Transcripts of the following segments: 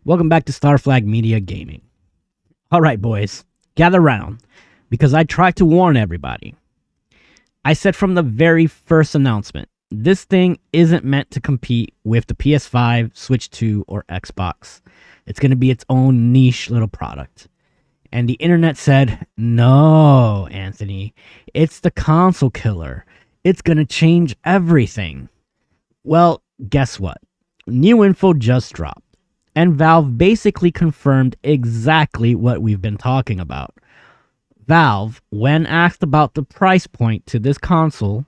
Welcome back to Star Flag Media Gaming. All right, boys, gather round because I tried to warn everybody. I said from the very first announcement, this thing isn't meant to compete with the PS5, Switch 2, or Xbox. It's going to be its own niche little product. And the internet said, no, Anthony, it's the console killer. It's going to change everything. Well, guess what? New info just dropped. And Valve basically confirmed exactly what we've been talking about. Valve, when asked about the price point to this console,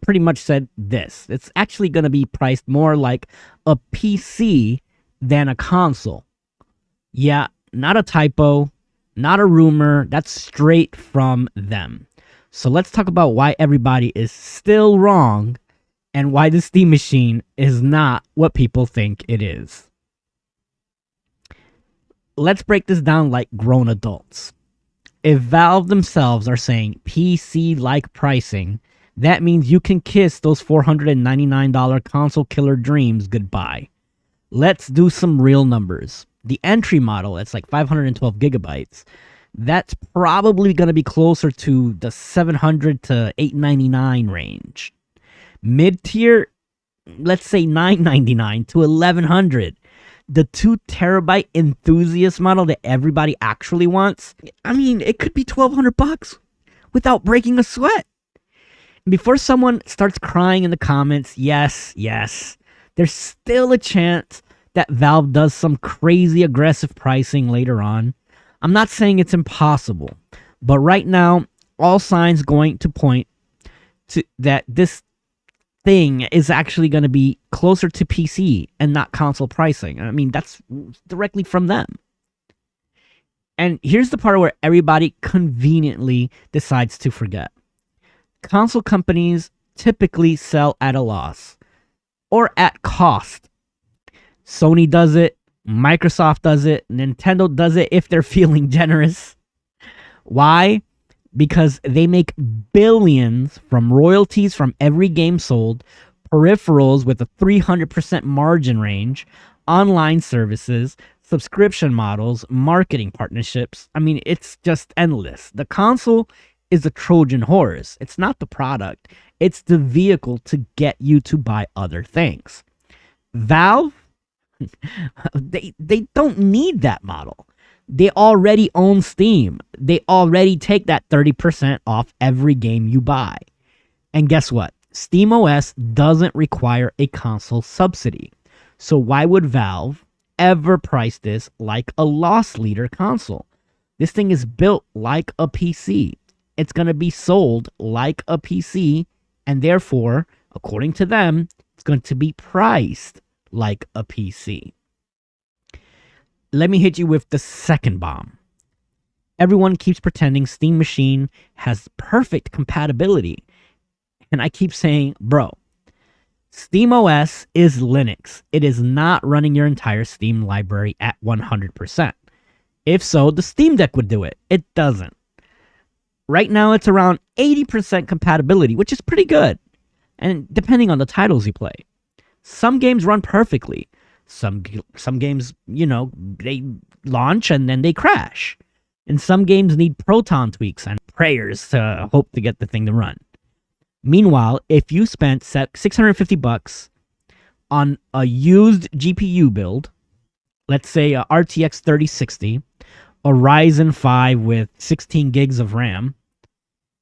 pretty much said this. It's actually going to be priced more like a PC than a console. Yeah, not a typo, not a rumor. That's straight from them. So let's talk about why everybody is still wrong and why the Steam machine is not what people think it is. Let's break this down like grown adults. If Valve themselves are saying PC-like pricing, that means you can kiss those $499 console killer dreams goodbye. Let's do some real numbers. The entry model, that's like 512 gigabytes, that's probably going to be closer to the $700 to $899 range. Mid-tier, let's say $999 to $1,100. The 2 terabyte enthusiast model that everybody actually wants, I mean, it could be $1,200 without breaking a sweat. Before someone starts crying in the comments, yes, there's still a chance that Valve does some crazy aggressive pricing later on. I'm not saying it's impossible, but right now, all signs going to point to that this thing is actually going to be closer to PC and not console pricing. I mean, that's directly from them. And here's the part where everybody conveniently decides to forget. Console companies typically sell at a loss or at cost. Sony does it, Microsoft does it, Nintendo does it if they're feeling generous. Why? Because they make billions from royalties from every game sold, peripherals with a 300% margin range, online services, subscription models, marketing partnerships. I mean, it's just endless. The console is a Trojan horse. It's not the product. It's the vehicle to get you to buy other things. Valve, they don't need that model. They already own Steam. They already take that 30% off every game you buy. And guess what? SteamOS doesn't require a console subsidy. So why would Valve ever price this like a loss leader console? This thing is built like a PC. It's going to be sold like a PC, and therefore, according to them, it's going to be priced like a PC. Let me hit you with the second bomb. Everyone keeps pretending Steam Machine has perfect compatibility. And I keep saying, bro, SteamOS is Linux. It is not running your entire Steam library at 100%. If so, the Steam Deck would do it. It doesn't. Right now, it's around 80% compatibility, which is pretty good. And depending on the titles you play. Some games run perfectly. Some games, they launch and then they crash. And some games need Proton tweaks and prayers to hope to get the thing to run. Meanwhile, if you spent $650 on a used GPU build, let's say a RTX 3060, a Ryzen 5 with 16 gigs of RAM,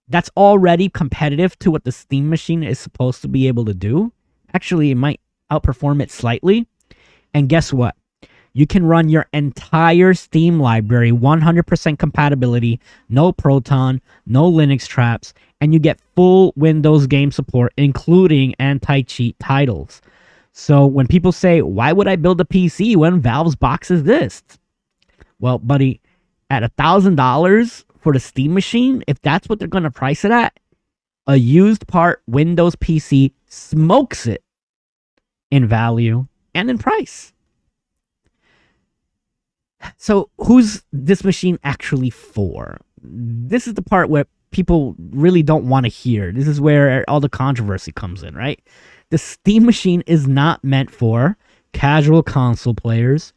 that's already competitive to what the Steam machine is supposed to be able to do. Actually, it might outperform it slightly. And guess what? You can run your entire Steam library 100% compatibility, no Proton, no Linux traps, and you get full Windows game support, including anti-cheat titles. So when people say, why would I build a PC when Valve's box exists? Well, buddy, at $1,000 for the Steam machine, if that's what they're going to price it at, a used part Windows PC smokes it in value and in price. So who's this machine actually for? This is the part where people really don't want to hear. This is where all the controversy comes in, right? The Steam machine is not meant for casual console players,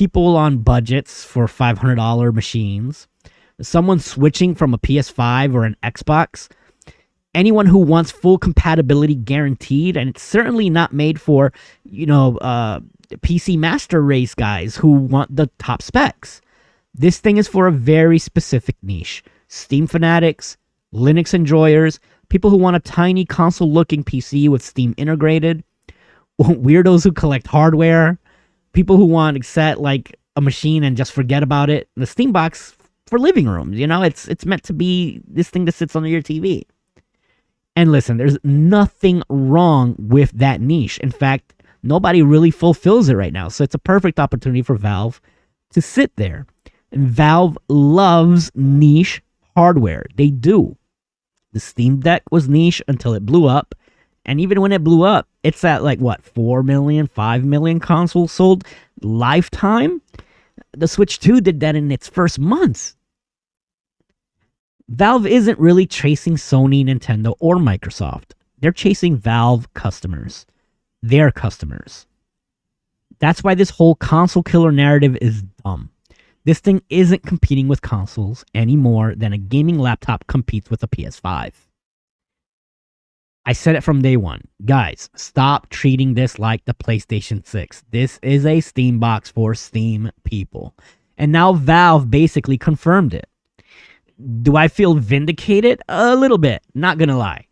people on budgets for $500 machines, someone switching from a PS5 or an Xbox, anyone who wants full compatibility guaranteed, and it's certainly not made for, PC Master Race guys who want the top specs. This thing is for a very specific niche. Steam fanatics, Linux enjoyers, people who want a tiny console-looking PC with Steam integrated, weirdos who collect hardware, people who want to set like a machine and just forget about it. The Steam box for living rooms, it's meant to be this thing that sits under your TV. And listen, there's nothing wrong with that niche. In fact, nobody really fulfills it right now. So it's a perfect opportunity for Valve to sit there. And Valve loves niche hardware. They do. The Steam Deck was niche until it blew up. And even when it blew up, it's at 4 million, 5 million consoles sold lifetime. The Switch 2 did that in its first months. Valve isn't really chasing Sony, Nintendo, or Microsoft. They're chasing Valve customers. Their customers. That's why this whole console killer narrative is dumb. This thing isn't competing with consoles any more than a gaming laptop competes with a PS5. I said it from day one. Guys, stop treating this like the PlayStation 6. This is a Steam box for Steam people. And now Valve basically confirmed it. Do I feel vindicated? A little bit, not gonna lie.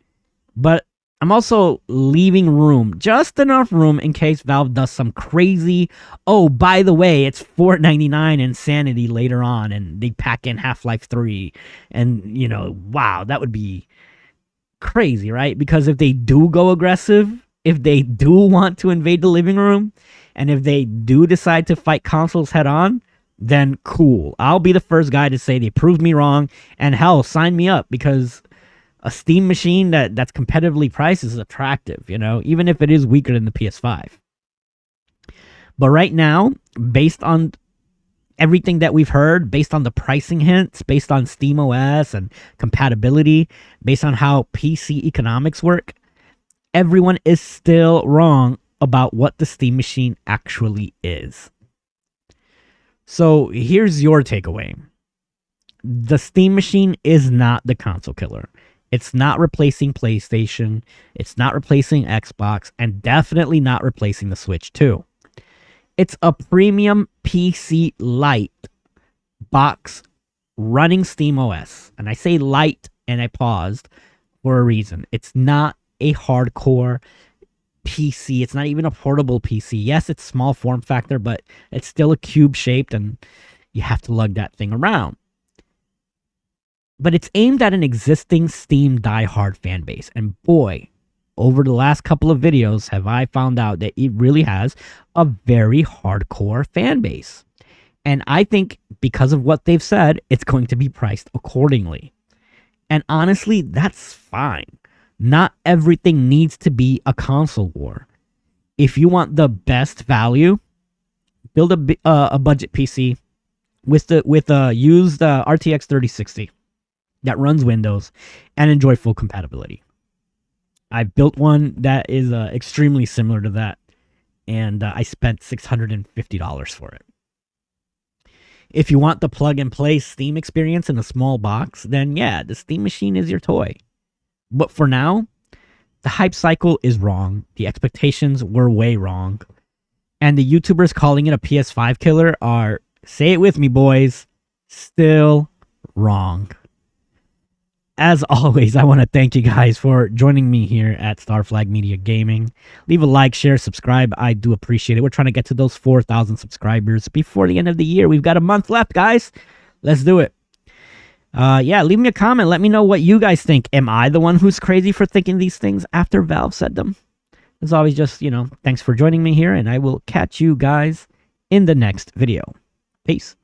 But I'm also leaving room, just enough room in case Valve does some crazy, oh, by the way, it's $4.99 insanity later on, and they pack in Half-Life 3. And, wow, that would be crazy, right? Because if they do go aggressive, if they do want to invade the living room, and if they do decide to fight consoles head on, then cool. I'll be the first guy to say they proved me wrong, and hell, sign me up, because a Steam machine that's competitively priced is attractive, even if it is weaker than the PS5. But right now, based on everything that we've heard, based on the pricing hints, based on SteamOS and compatibility, based on how PC economics work, everyone is still wrong about what the Steam machine actually is. So here's your takeaway. The Steam machine is not the console killer. It's not replacing PlayStation. It's not replacing Xbox, and definitely not replacing the Switch 2. It's a premium PC light box running SteamOS. And I say light and I paused for a reason. It's not a hardcore PC. It's not even a portable PC. Yes, it's small form factor, but it's still a cube shaped and you have to lug that thing around. But it's aimed at an existing Steam diehard fan base. And boy, over the last couple of videos have I found out that it really has a very hardcore fan base. And I think because of what they've said, it's going to be priced accordingly. And honestly, that's fine. Not everything needs to be a console war. If you want the best value, build a budget PC with a used RTX 3060 that runs Windows and enjoy full compatibility. I built one that is extremely similar to that, and I spent $650 for it. If you want the plug-and-play Steam experience in a small box, then yeah, the Steam machine is your toy. But for now, the hype cycle is wrong. The expectations were way wrong. And the YouTubers calling it a PS5 killer are, say it with me, boys, still wrong. As always, I want to thank you guys for joining me here at Starflag Media Gaming. Leave a like, share, subscribe. I do appreciate it. We're trying to get to those 4,000 subscribers before the end of the year. We've got a month left, guys. Let's do it. Yeah, leave me a comment. Let me know what you guys think. Am I the one who's crazy for thinking these things after Valve said them? As always, just, thanks for joining me here, and I will catch you guys in the next video. Peace.